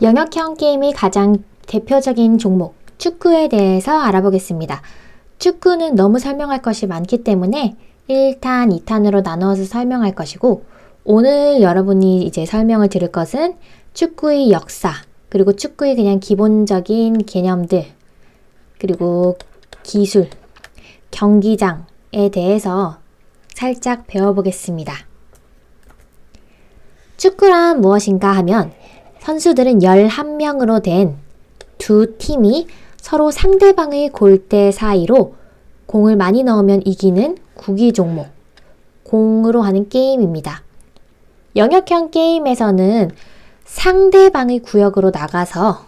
영역형 게임의 가장 대표적인 종목, 축구에 대해서 알아보겠습니다. 축구는 너무 설명할 것이 많기 때문에 1탄, 2탄으로 나누어서 설명할 것이고, 오늘 여러분이 이제 설명을 들을 것은 축구의 역사, 그리고 축구의 그냥 기본적인 개념들, 그리고 기술, 경기장에 대해서 살짝 배워보겠습니다. 축구란 무엇인가 하면 선수들은 11명으로 된 두 팀이 서로 상대방의 골대 사이로 공을 많이 넣으면 이기는 구기 종목, 공으로 하는 게임입니다. 영역형 게임에서는 상대방의 구역으로 나가서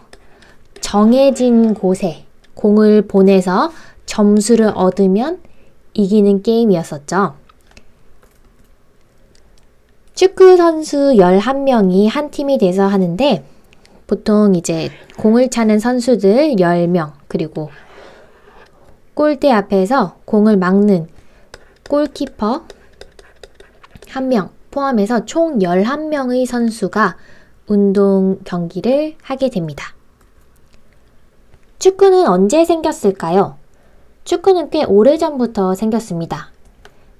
정해진 곳에 공을 보내서 점수를 얻으면 이기는 게임이었었죠. 축구 선수 11명이 한 팀이 돼서 하는데, 보통 이제 공을 차는 선수들 10명, 그리고 골대 앞에서 공을 막는 골키퍼 1명 포함해서 총 11명의 선수가 운동 경기를 하게 됩니다. 축구는 언제 생겼을까요? 축구는 꽤 오래전부터 생겼습니다.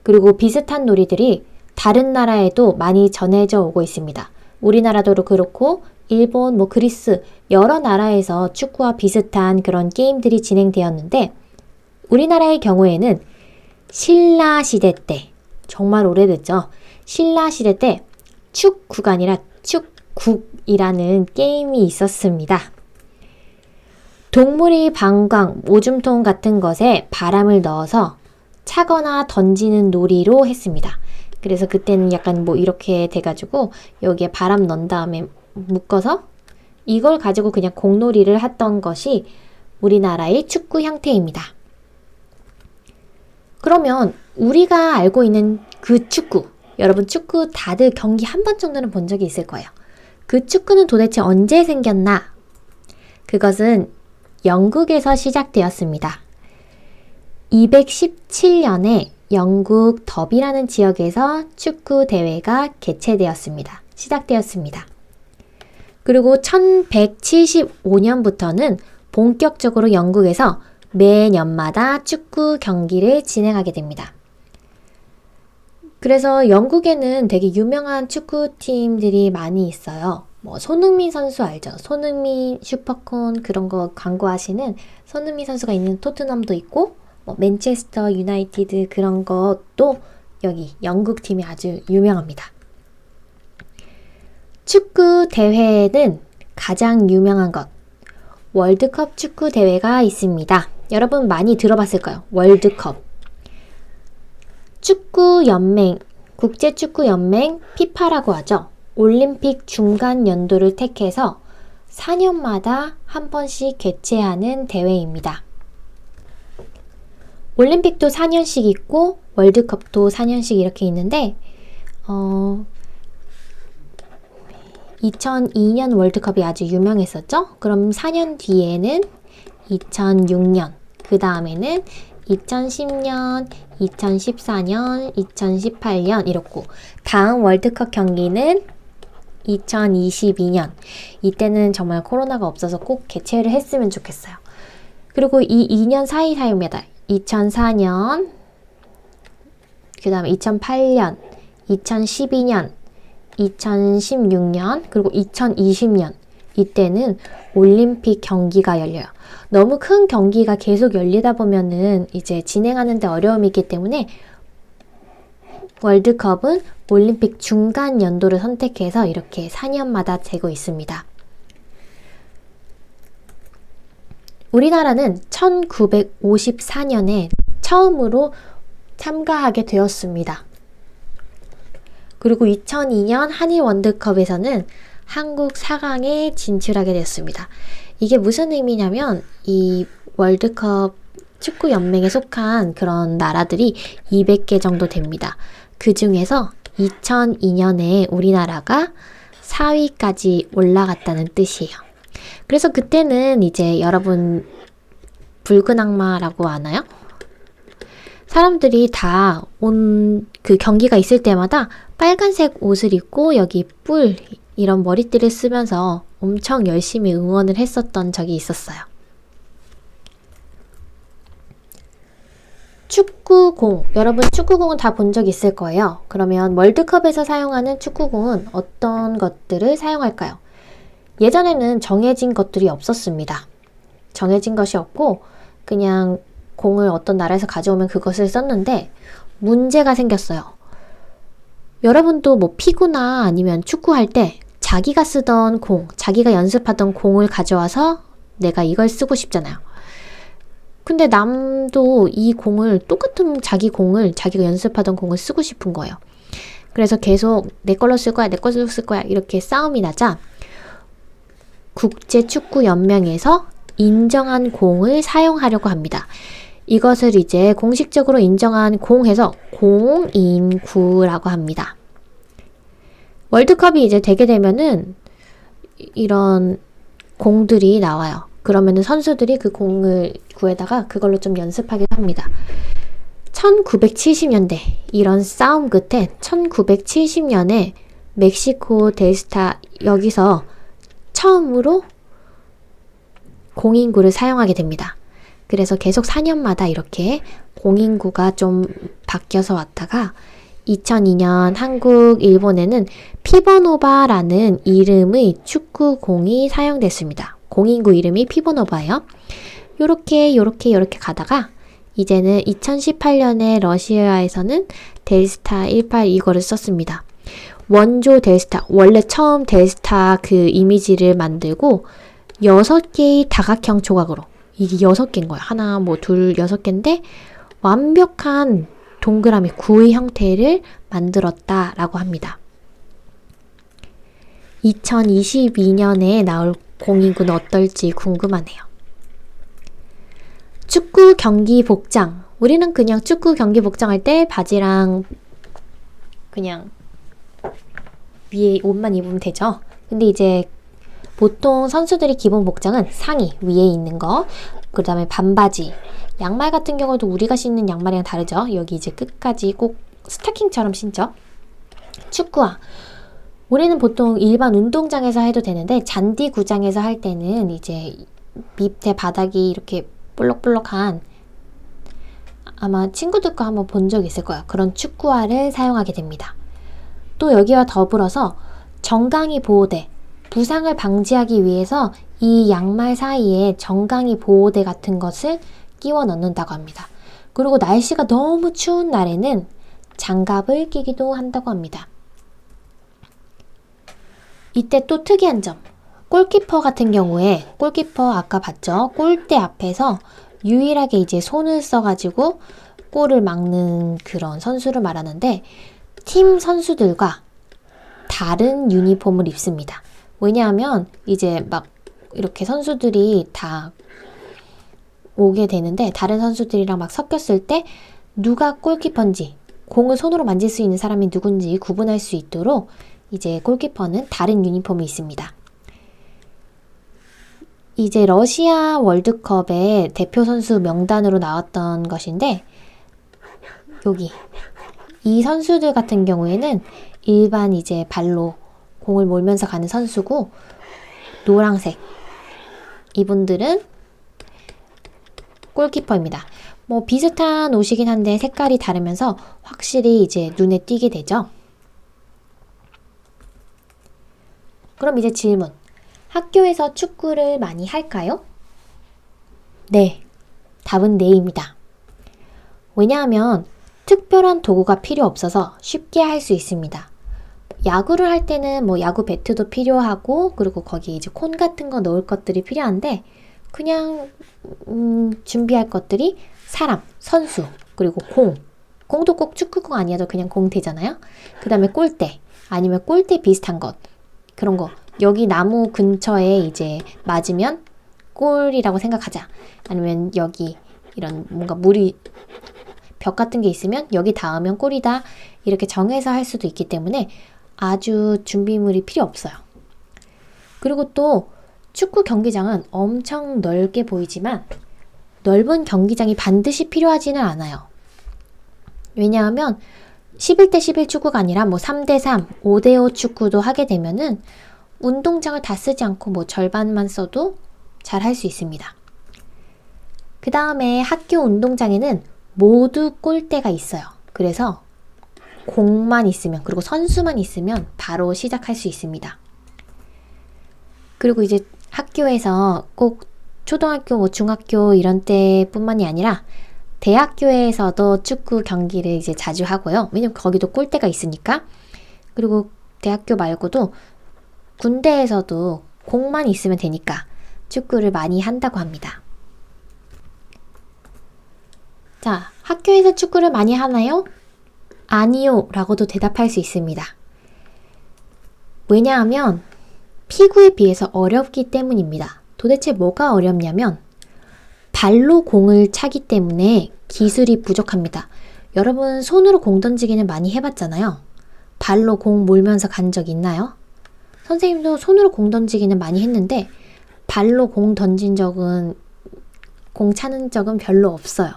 그리고 비슷한 놀이들이 다른 나라에도 많이 전해져 오고 있습니다. 우리나라도 그렇고 일본, 그리스 여러 나라에서 축구와 비슷한 그런 게임들이 진행되었는데, 우리나라의 경우에는 신라 시대 때, 정말 오래됐죠. 신라 시대 때 축구가 아니라 축국이라는 게임이 있었습니다. 동물이 방광, 오줌통 같은 것에 바람을 넣어서 차거나 던지는 놀이로 했습니다. 그래서 그때는 약간 이렇게 돼가지고 여기에 바람 넣은 다음에 묶어서 이걸 가지고 그냥 공놀이를 했던 것이 우리나라의 축구 형태입니다. 그러면 우리가 알고 있는 그 축구, 여러분 축구 다들 경기 한 번 정도는 본 적이 있을 거예요. 그 축구는 도대체 언제 생겼나? 그것은 영국에서 시작되었습니다. 217년에 영국 더비라는 지역에서 축구 대회가 시작되었습니다. 그리고 1175년부터는 본격적으로 영국에서 매년마다 축구 경기를 진행하게 됩니다. 그래서 영국에는 되게 유명한 축구팀들이 많이 있어요. 손흥민 선수 알죠? 손흥민, 슈퍼콘 그런 거 광고하시는 손흥민 선수가 있는 토트넘도 있고, 맨체스터 유나이티드 그런 것도 여기 영국 팀이 아주 유명합니다. 축구 대회는 가장 유명한 것, 월드컵 축구 대회가 있습니다. 여러분 많이 들어봤을까요? 월드컵. 국제축구연맹 피파라고 하죠. 올림픽 중간 연도를 택해서 4년마다 한 번씩 개최하는 대회입니다. 올림픽도 4년씩 있고 월드컵도 4년씩 이렇게 있는데 2002년 월드컵이 아주 유명했었죠? 그럼 4년 뒤에는 2006년, 그 다음에는 2010년, 2014년, 2018년 이렇고, 다음 월드컵 경기는 2022년. 이때는 정말 코로나가 없어서 꼭 개최를 했으면 좋겠어요. 그리고 이 2년 사이사이입니다. 2004년, 그 다음에 2008년, 2012년, 2016년, 그리고 2020년. 이때는 올림픽 경기가 열려요. 너무 큰 경기가 계속 열리다 보면은 이제 진행하는데 어려움이 있기 때문에 월드컵은 올림픽 중간 연도를 선택해서 이렇게 4년마다 되고 있습니다. 우리나라는 1954년에 처음으로 참가하게 되었습니다. 그리고 2002년 한일 월드컵에서는 한국 4강에 진출하게 됐습니다. 이게 무슨 의미냐면 이 월드컵 축구 연맹에 속한 그런 나라들이 200개 정도 됩니다. 그 중에서 2002년에 우리나라가 4위까지 올라갔다는 뜻이에요. 그래서 그때는 이제 여러분 붉은 악마라고 아나요? 사람들이 다 그 경기가 있을 때마다 빨간색 옷을 입고 여기 뿔 이런 머리띠를 쓰면서 엄청 열심히 응원을 했었던 적이 있었어요. 축구공. 여러분 축구공은 다 본 적 있을 거예요. 그러면 월드컵에서 사용하는 축구공은 어떤 것들을 사용할까요? 예전에는 정해진 것들이 없었습니다. 정해진 것이 없고 그냥 공을 어떤 나라에서 가져오면 그것을 썼는데 문제가 생겼어요. 여러분도 뭐 피구나 아니면 축구할 때 자기가 쓰던 공, 자기가 연습하던 공을 가져와서 내가 이걸 쓰고 싶잖아요. 근데 남도 이 공을, 똑같은 자기 공을, 자기가 연습하던 공을 쓰고 싶은 거예요. 그래서 계속 내 걸로 쓸 거야, 내 걸로 쓸 거야 이렇게 싸움이 나자 국제축구연맹에서 인정한 공을 사용하려고 합니다. 이것을 이제 공식적으로 인정한 공에서 공인구라고 합니다. 월드컵이 이제 되게 되면은 이런 공들이 나와요. 그러면은 선수들이 그 공을 구해다가 그걸로 좀 연습하기도 합니다. 1970년대 이런 싸움 끝에 1970년에 멕시코 델스타 여기서 처음으로 공인구를 사용하게 됩니다. 그래서 계속 4년마다 이렇게 공인구가 좀 바뀌어서 왔다가 2002년 한국, 일본에는 피버노바라는 이름의 축구공이 사용됐습니다. 공인구 이름이 피버노바예요. 요렇게 가다가 이제는 2018년에 러시아에서는 델스타 18 이거를 썼습니다. 원조 델스타, 원래 처음 델스타 그 이미지를 만들고 6개의 다각형 조각으로, 이게 6개인 거예요. 하나, 뭐 둘, 6개인데 완벽한 동그라미 구의 형태를 만들었다라고 합니다. 2022년에 나올 공인구는 어떨지 궁금하네요. 축구 경기 복장. 우리는 그냥 축구 경기 복장할 때 바지랑 그냥 위에 옷만 입으면 되죠. 근데 이제 보통 선수들이 기본 복장은 상의, 위에 있는 거, 그 다음에 반바지, 양말 같은 경우도 우리가 신는 양말이랑 다르죠. 여기 이제 끝까지 꼭 스타킹처럼 신죠. 축구화. 우리는 보통 일반 운동장에서 해도 되는데 잔디 구장에서 할 때는 이제 밑에 바닥이 이렇게 볼록볼록한, 아마 친구들 거 한번 본 적 있을 거예요. 그런 축구화를 사용하게 됩니다. 또 여기와 더불어서 정강이 보호대, 부상을 방지하기 위해서 이 양말 사이에 정강이 보호대 같은 것을 끼워 넣는다고 합니다. 그리고 날씨가 너무 추운 날에는 장갑을 끼기도 한다고 합니다. 이때 또 특이한 점, 골키퍼 같은 경우에, 골키퍼 아까 봤죠? 골대 앞에서 유일하게 이제 손을 써가지고 골을 막는 그런 선수를 말하는데, 팀 선수들과 다른 유니폼을 입습니다. 왜냐하면 이제 막 이렇게 선수들이 다 오게 되는데 다른 선수들이랑 막 섞였을 때 누가 골키퍼인지, 공을 손으로 만질 수 있는 사람이 누군지 구분할 수 있도록 이제 골키퍼는 다른 유니폼이 있습니다. 이제 러시아 월드컵의 대표 선수 명단으로 나왔던 것인데, 여기 이 선수들 같은 경우에는 일반 이제 발로 공을 몰면서 가는 선수고, 노란색 이분들은 골키퍼입니다. 뭐 비슷한 옷이긴 한데 색깔이 다르면서 확실히 이제 눈에 띄게 되죠. 그럼 이제 질문. 학교에서 축구를 많이 할까요? 네. 답은 네입니다. 왜냐하면 특별한 도구가 필요 없어서 쉽게 할 수 있습니다. 야구를 할 때는 뭐 야구 배트도 필요하고, 그리고 거기에 이제 콘 같은 거 넣을 것들이 필요한데, 그냥 준비할 것들이 사람, 선수, 그리고 공. 공도 꼭 축구공 아니어도 그냥 공 되잖아요. 그 다음에 골대, 아니면 골대 비슷한 것, 그런 거. 여기 나무 근처에 이제 맞으면 골이라고 생각하자. 아니면 여기 이런 뭔가 물이, 벽 같은 게 있으면 여기 닿으면 골이다. 이렇게 정해서 할 수도 있기 때문에 아주 준비물이 필요 없어요. 그리고 또 축구 경기장은 엄청 넓게 보이지만 넓은 경기장이 반드시 필요하지는 않아요. 왜냐하면 11대 11 축구가 아니라 뭐 3대 3, 5대 5 축구도 하게 되면은 운동장을 다 쓰지 않고 뭐 절반만 써도 잘 할 수 있습니다. 그 다음에 학교 운동장에는 모두 골대가 있어요. 그래서 공만 있으면, 그리고 선수만 있으면 바로 시작할 수 있습니다. 그리고 이제 학교에서 꼭 초등학교, 뭐 중학교 이런 때뿐만이 아니라 대학교에서도 축구 경기를 이제 자주 하고요. 왜냐면 거기도 골대가 있으니까. 그리고 대학교 말고도 군대에서도 공만 있으면 되니까 축구를 많이 한다고 합니다. 자, 학교에서 축구를 많이 하나요? 아니요 라고도 대답할 수 있습니다. 왜냐하면 피구에 비해서 어렵기 때문입니다. 도대체 뭐가 어렵냐면 발로 공을 차기 때문에 기술이 부족합니다. 여러분 손으로 공 던지기는 많이 해봤잖아요. 발로 공 몰면서 간 적 있나요? 선생님도 손으로 공 던지기는 많이 했는데 발로 공 던진 적은, 공 차는 적은 별로 없어요.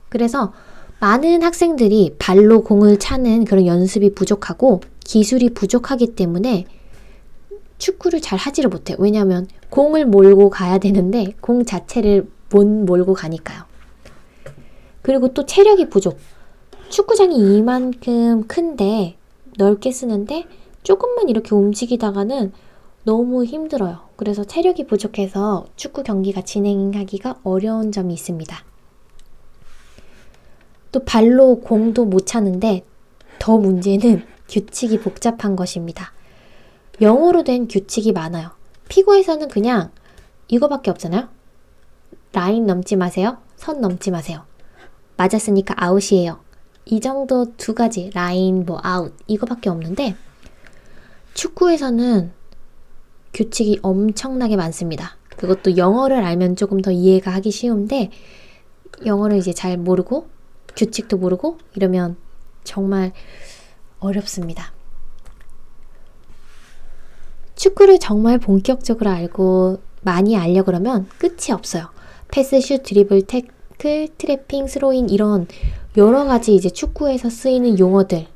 그래서 많은 학생들이 발로 공을 차는 그런 연습이 부족하고 기술이 부족하기 때문에 축구를 잘 하지를 못해요. 왜냐하면 공을 몰고 가야 되는데 공 자체를 못 몰고 가니까요. 그리고 또 체력이 부족. 축구장이 이만큼 큰데 넓게 쓰는데 조금만 이렇게 움직이다가는 너무 힘들어요. 그래서 체력이 부족해서 축구 경기가 진행하기가 어려운 점이 있습니다. 또 발로 공도 못 차는데 더 문제는 규칙이 복잡한 것입니다. 영어로 된 규칙이 많아요. 피구에서는 그냥 이거밖에 없잖아요. 라인 넘지 마세요. 선 넘지 마세요. 맞았으니까 아웃이에요. 이 정도 두 가지, 라인, 뭐 아웃 이거밖에 없는데 축구에서는 규칙이 엄청나게 많습니다. 그것도 영어를 알면 조금 더 이해가 하기 쉬운데 영어를 이제 잘 모르고 규칙도 모르고 이러면 정말 어렵습니다. 축구를 정말 본격적으로 알고 많이 알려 그러면 끝이 없어요. 패스, 슛, 드리블, 태클, 트래핑, 스로인 이런 여러 가지 이제 축구에서 쓰이는 용어들.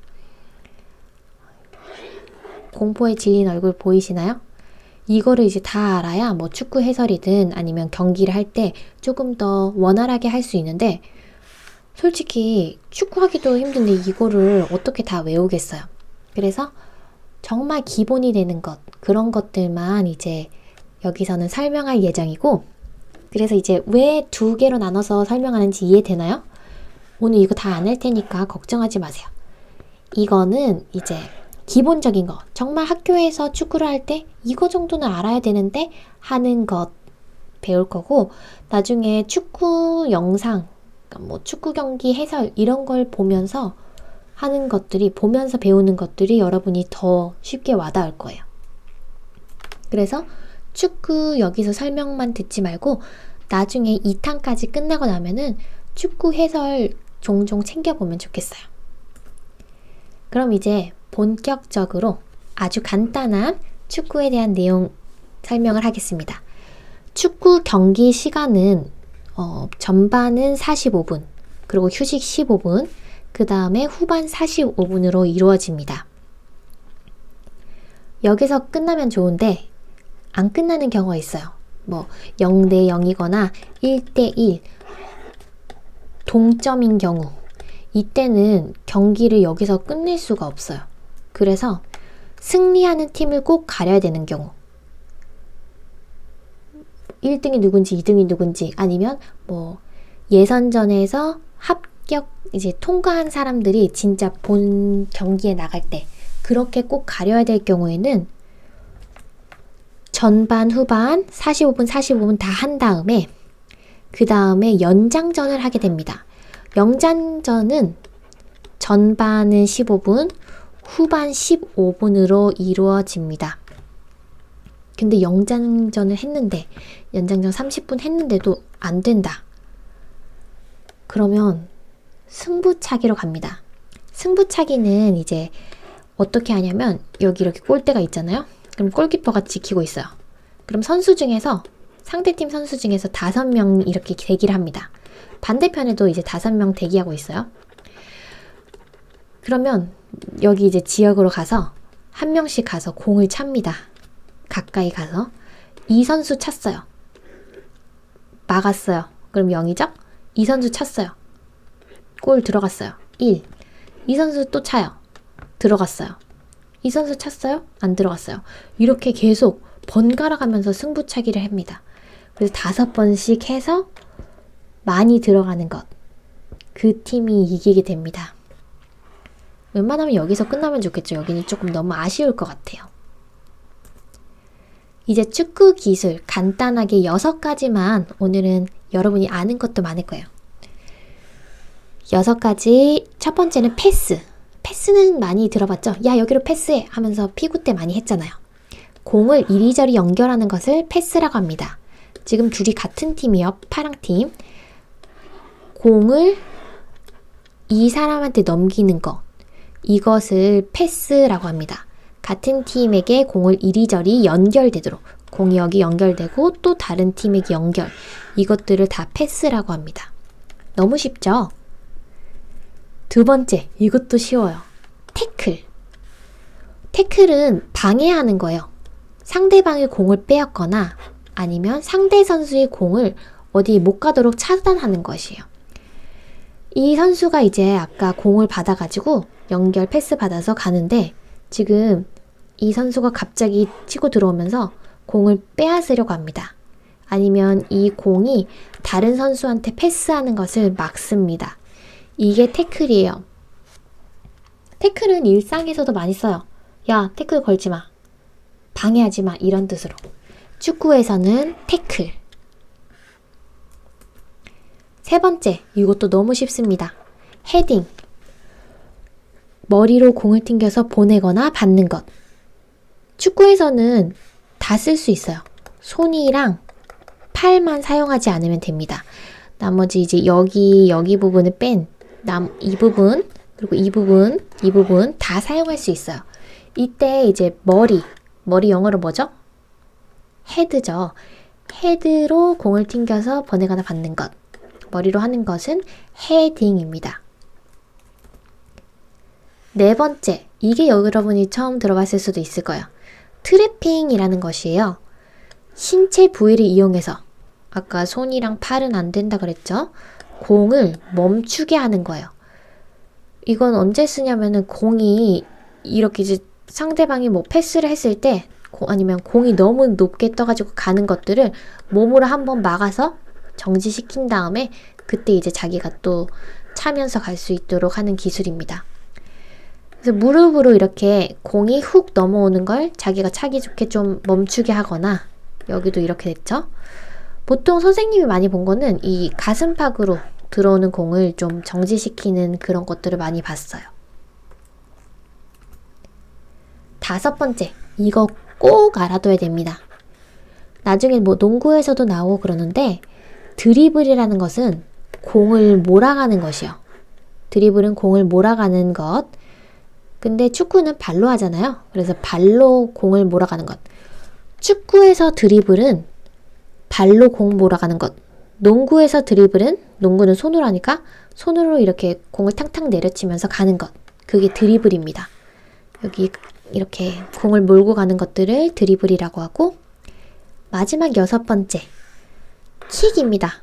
공포에 질린 얼굴 보이시나요? 이거를 이제 다 알아야 뭐 축구 해설이든 아니면 경기를 할 때 조금 더 원활하게 할 수 있는데 솔직히 축구하기도 힘든데 이거를 어떻게 다 외우겠어요. 그래서 정말 기본이 되는 것, 그런 것들만 이제 여기서는 설명할 예정이고, 그래서 이제 왜 두 개로 나눠서 설명하는지 이해되나요? 오늘 이거 다 안 할 테니까 걱정하지 마세요. 이거는 이제 기본적인 거, 정말 학교에서 축구를 할 때 이거 정도는 알아야 되는데 하는 것 배울 거고, 나중에 축구 영상, 뭐 축구 경기 해설 이런 걸 보면서 하는 것들이, 보면서 배우는 것들이 여러분이 더 쉽게 와닿을 거예요. 그래서 축구 여기서 설명만 듣지 말고 나중에 2탄까지 끝나고 나면은 축구 해설 종종 챙겨보면 좋겠어요. 그럼 이제 본격적으로 아주 간단한 축구에 대한 내용 설명을 하겠습니다. 축구 경기 시간은 전반은 45분, 그리고 휴식 15분, 그 다음에 후반 45분으로 이루어집니다. 여기서 끝나면 좋은데 안 끝나는 경우가 있어요. 뭐 0대 0이거나 1대 1, 동점인 경우, 이때는 경기를 여기서 끝낼 수가 없어요. 그래서 승리하는 팀을 꼭 가려야 되는 경우, 1등이 누군지 2등이 누군지, 아니면 뭐 예선전에서 합격 이제 통과한 사람들이 진짜 본 경기에 나갈 때 그렇게 꼭 가려야 될 경우에는 전반 후반 45분 다 한 다음에 그 다음에 연장전을 하게 됩니다. 연장전은 전반은 15분, 후반 15분으로 이루어집니다. 근데 연장전을 했는데, 연장전 30분 했는데도 안 된다. 그러면 승부차기로 갑니다. 승부차기는 이제 어떻게 하냐면 여기 이렇게 골대가 있잖아요. 그럼 골키퍼가 지키고 있어요. 그럼 선수 중에서, 상대팀 선수 중에서 5명 이렇게 대기를 합니다. 반대편에도 이제 5명 대기하고 있어요. 그러면 여기 이제 지역으로 가서 한 명씩 가서 공을 찹니다. 가까이 가서 이 선수 찼어요. 막았어요. 그럼 0이죠? 이 선수 찼어요. 골 들어갔어요. 1. 이 선수 또 차요. 들어갔어요. 이 선수 찼어요? 안 들어갔어요. 이렇게 계속 번갈아 가면서 승부차기를 합니다. 그래서 5번씩 해서 많이 들어가는 것. 그 팀이 이기게 됩니다. 웬만하면 여기서 끝나면 좋겠죠. 여기는 조금 너무 아쉬울 것 같아요. 이제 축구 기술 간단하게 6가지만 오늘은 여러분이 아는 것도 많을 거예요. 6가지. 첫 번째는 패스. 패스는 많이 들어봤죠? 야, 여기로 패스해 하면서 피구 때 많이 했잖아요. 공을 이리저리 연결하는 것을 패스라고 합니다. 지금 둘이 같은 팀이요. 파랑팀. 공을 이 사람한테 넘기는 것. 이것을 패스라고 합니다. 같은 팀에게 공을 이리저리 연결되도록 공이 여기 연결되고 또 다른 팀에게 연결. 이것들을 다 패스라고 합니다. 너무 쉽죠? 2번째, 이것도 쉬워요. 태클. 태클은 방해하는 거예요. 상대방의 공을 빼앗거나 아니면 상대 선수의 공을 어디 못 가도록 차단하는 것이에요. 이 선수가 이제 아까 공을 받아가지고 연결 패스 받아서 가는데 지금 이 선수가 갑자기 치고 들어오면서 공을 빼앗으려고 합니다. 아니면 이 공이 다른 선수한테 패스하는 것을 막습니다. 이게 태클이에요. 태클은 일상에서도 많이 써요. 야, 태클 걸지 마. 방해하지 마. 이런 뜻으로. 축구에서는 태클. 3번째, 이것도 너무 쉽습니다. 헤딩. 머리로 공을 튕겨서 보내거나 받는 것. 축구에서는 다 쓸 수 있어요. 손이랑 팔만 사용하지 않으면 됩니다. 나머지 이제 여기 부분을 뺀 이 부분, 그리고 이 부분 다 사용할 수 있어요. 이때 이제 머리 영어로 뭐죠? 헤드죠. 헤드로 공을 튕겨서 보내거나 받는 것. 머리로 하는 것은 헤딩입니다. 4번째, 이게 여러분이 처음 들어봤을 수도 있을 거예요. 트래핑이라는 것이에요. 신체 부위를 이용해서 아까 손이랑 팔은 안 된다 그랬죠? 공을 멈추게 하는 거예요. 이건 언제 쓰냐면은 공이 이렇게 이제 상대방이 뭐 패스를 했을 때 아니면 공이 너무 높게 떠가지고 가는 것들을 몸으로 한번 막아서 정지시킨 다음에 그때 이제 자기가 또 차면서 갈 수 있도록 하는 기술입니다. 그래서 무릎으로 이렇게 공이 훅 넘어오는 걸 자기가 차기 좋게 좀 멈추게 하거나 여기도 이렇게 됐죠? 보통 선생님이 많이 본 거는 이 가슴팍으로 들어오는 공을 좀 정지시키는 그런 것들을 많이 봤어요. 5번째, 이거 꼭 알아둬야 됩니다. 나중에 뭐 농구에서도 나오고 그러는데 드리블이라는 것은 공을 몰아가는 것이요. 드리블은 공을 몰아가는 것. 근데 축구는 발로 하잖아요. 그래서 발로 공을 몰아가는 것. 축구에서 드리블은 발로 공 몰아가는 것. 농구에서 드리블은, 농구는 손으로 하니까 손으로 이렇게 공을 탕탕 내려치면서 가는 것. 그게 드리블입니다. 여기 이렇게 공을 몰고 가는 것들을 드리블이라고 하고, 마지막 6번째, 킥입니다.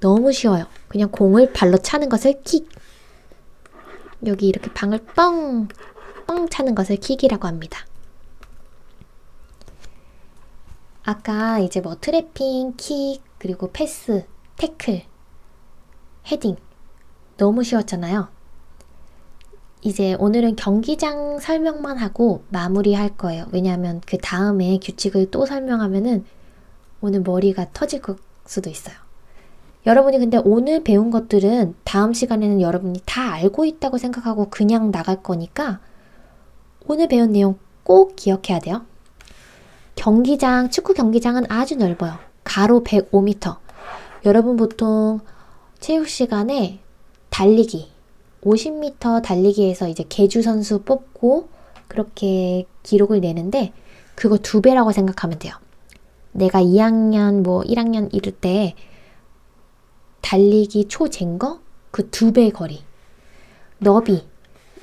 너무 쉬워요. 그냥 공을 발로 차는 것을 킥. 여기 이렇게 방을 뻥 차는 것을 킥이라고 합니다. 아까 이제 뭐 트래핑, 킥, 그리고 패스, 태클, 헤딩 너무 쉬웠잖아요. 이제 오늘은 경기장 설명만 하고 마무리할 거예요. 왜냐하면 그 다음에 규칙을 또 설명하면은 오늘 머리가 터질 수도 있어요. 여러분이 근데 오늘 배운 것들은 다음 시간에는 여러분이 다 알고 있다고 생각하고 그냥 나갈 거니까 오늘 배운 내용 꼭 기억해야 돼요. 경기장, 축구 경기장은 아주 넓어요. 가로 105m. 여러분 보통 체육 시간에 달리기, 50m 달리기에서 이제 계주 선수 뽑고 그렇게 기록을 내는데 그거 2배라고 생각하면 돼요. 내가 2학년, 뭐 1학년 이럴 때 달리기 초 잰 거? 그 2배 거리. 너비.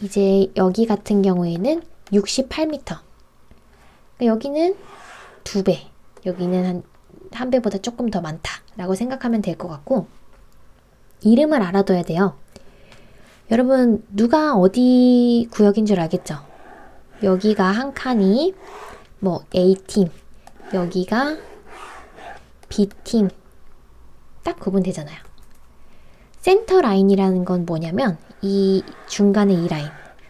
이제 여기 같은 경우에는 68m. 여기는 2배, 여기는 한 배보다 조금 더 많다라고 생각하면 될 것 같고, 이름을 알아둬야 돼요. 여러분, 누가 어디 구역인 줄 알겠죠? 여기가 한 칸이 뭐 A팀, 여기가 B팀, 딱 구분되잖아요. 센터 라인이라는 건 뭐냐면 이 중간에 이 라인,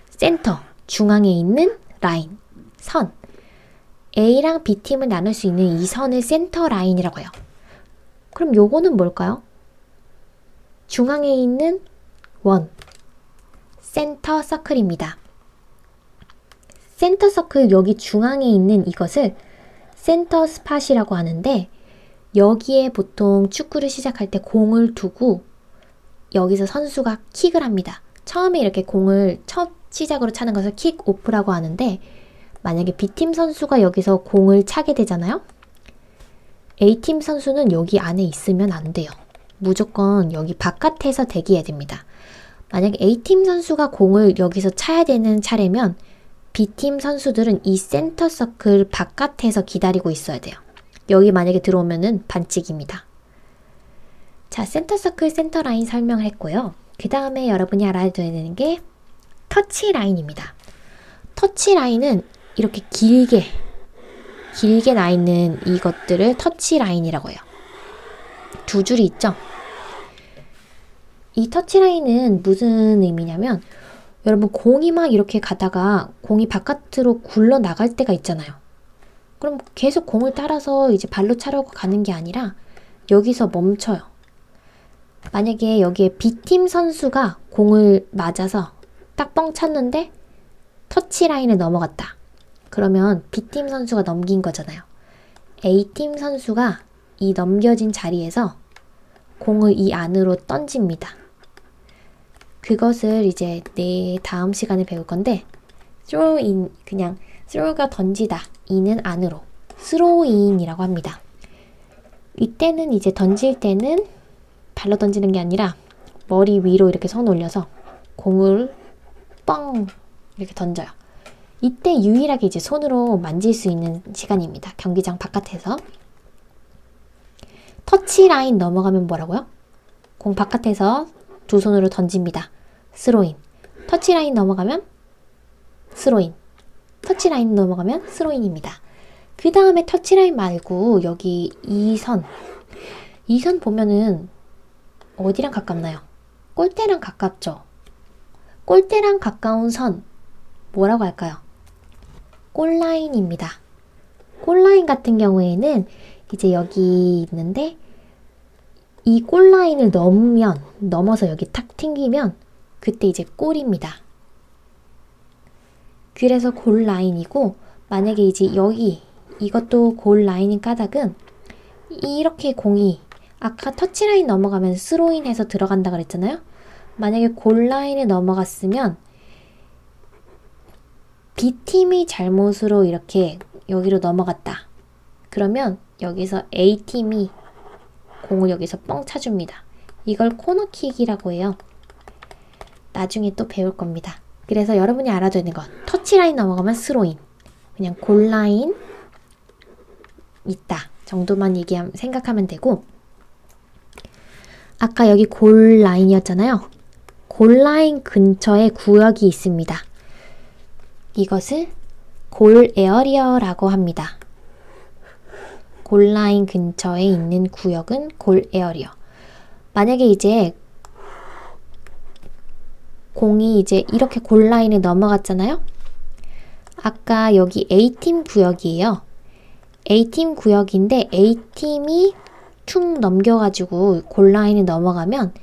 센터, 중앙에 있는 라인, 선, A랑 B팀을 나눌 수 있는 이 선을 센터 라인이라고 해요. 그럼 요거는 뭘까요? 중앙에 있는 원, 센터 서클입니다. 센터 서클 여기 중앙에 있는 이것을 센터 스팟이라고 하는데, 여기에 보통 축구를 시작할 때 공을 두고 여기서 선수가 킥을 합니다. 처음에 이렇게 공을 첫 시작으로 차는 것을 킥 오프라고 하는데, 만약에 B팀 선수가 여기서 공을 차게 되잖아요. A팀 선수는 여기 안에 있으면 안 돼요. 무조건 여기 바깥에서 대기해야 됩니다. 만약에 A팀 선수가 공을 여기서 차야 되는 차례면 B팀 선수들은 이 센터 서클 바깥에서 기다리고 있어야 돼요. 여기 만약에 들어오면은 반칙입니다. 자, 센터 서클, 센터 라인 설명을 했고요. 그 다음에 여러분이 알아둬야 되는 게 터치 라인입니다. 터치 라인은 이렇게 길게 나 있는 이것들을 터치 라인이라고 해요. 두 줄이 있죠? 이 터치 라인은 무슨 의미냐면, 여러분 공이 막 이렇게 가다가 공이 바깥으로 굴러 나갈 때가 있잖아요. 그럼 계속 공을 따라서 이제 발로 차려고 가는 게 아니라 여기서 멈춰요. 만약에 여기에 B팀 선수가 공을 맞아서 딱 뻥 찼는데 터치 라인을 넘어갔다. 그러면 B팀 선수가 넘긴 거잖아요. A팀 선수가 이 넘겨진 자리에서 공을 이 안으로 던집니다. 그것을 이제 내 다음 시간에 배울 건데, throw-in, 그냥 throw가 던지다, in은 안으로, throw-in이라고 합니다. 이때는 이제 던질 때는 발로 던지는 게 아니라 머리 위로 이렇게 손 올려서 공을 뻥 이렇게 던져요. 이때 유일하게 이제 손으로 만질 수 있는 시간입니다. 경기장 바깥에서. 터치 라인 넘어가면 뭐라고요? 공 바깥에서 두 손으로 던집니다. 스로인. 터치 라인 넘어가면 스로인. 터치 라인 넘어가면 스로인입니다. 그 다음에 터치 라인 말고 여기 이 선 보면은 어디랑 가깝나요? 골대랑 가깝죠? 골대랑 가까운 선 뭐라고 할까요? 골라인입니다. 골라인 같은 경우에는 이제 여기 있는데, 이 골라인을 넘어서 여기 탁 튕기면 그때 이제 골입니다. 그래서 골라인이고, 만약에 이제 여기 이것도 골라인인 까닭은 이렇게 공이 아까 터치라인 넘어가면 스로인 해서 들어간다 그랬잖아요. 만약에 골라인을 넘어갔으면 B팀이 잘못으로 이렇게 여기로 넘어갔다. 그러면 여기서 A팀이 공을 여기서 뻥 차줍니다. 이걸 코너킥이라고 해요. 나중에 또 배울 겁니다. 그래서 여러분이 알아둬야 되는 건 터치라인 넘어가면 스로인, 그냥 골라인 있다 정도만 생각하면 되고, 아까 여기 골라인이었잖아요. 골라인 근처에 구역이 있습니다. 이것을 골 에어리어라고 합니다. 골라인 근처에 있는 구역은 골 에어리어. 만약에 이제 공이 이제 이렇게 골라인을 넘어갔잖아요. 아까 여기 A팀 구역이에요. A팀 구역인데 A팀이 툭 넘겨가지고 골라인을 넘어가면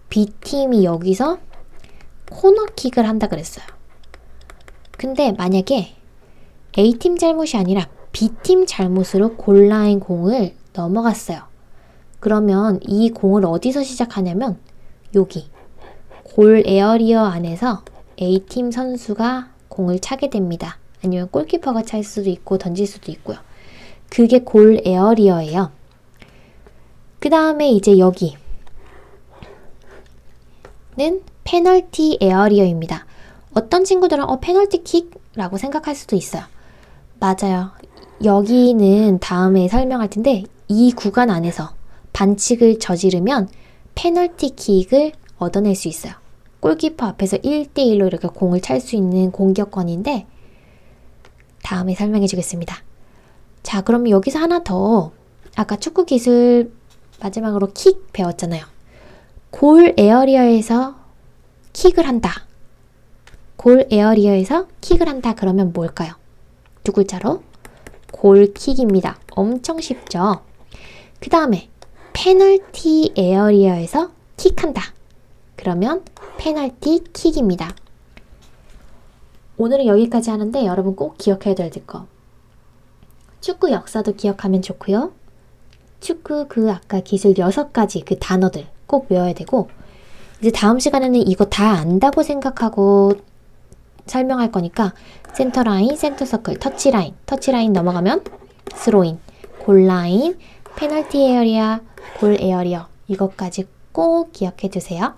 B팀이 여기서 코너킥을 한다 그랬어요. 근데 만약에 A팀 잘못이 아니라 B팀 잘못으로 골라인 공을 넘어갔어요. 그러면 이 공을 어디서 시작하냐면 여기 골 에어리어 안에서 A팀 선수가 공을 차게 됩니다. 아니면 골키퍼가 찰 수도 있고 던질 수도 있고요. 그게 골 에어리어예요. 그 다음에 이제 여기는 페널티 에어리어입니다. 어떤 친구들은 페널티킥이라고 생각할 수도 있어요. 맞아요. 여기는 다음에 설명할 텐데 이 구간 안에서 반칙을 저지르면 페널티킥을 얻어낼 수 있어요. 골키퍼 앞에서 1대1로 이렇게 공을 찰 수 있는 공격권인데 다음에 설명해 주겠습니다. 자, 그럼 여기서 하나 더. 아까 축구 기술 마지막으로 킥 배웠잖아요. 골 에어리어에서 킥을 한다. 골 에어리어에서 킥을 한다. 그러면 뭘까요? 두 글자로 골킥입니다. 엄청 쉽죠? 그 다음에 페널티 에어리어에서 킥한다. 그러면 페널티 킥입니다. 오늘은 여기까지 하는데 여러분 꼭 기억해야 될 거. 축구 역사도 기억하면 좋고요. 축구 그 아까 기술 6가지 그 단어들 꼭 외워야 되고 이제 다음 시간에는 이거 다 안다고 생각하고 설명할 거니까 센터라인, 센터서클, 터치라인 넘어가면 스로인, 골라인, 페널티 에어리어, 골 에어리어 이것까지 꼭 기억해 두세요.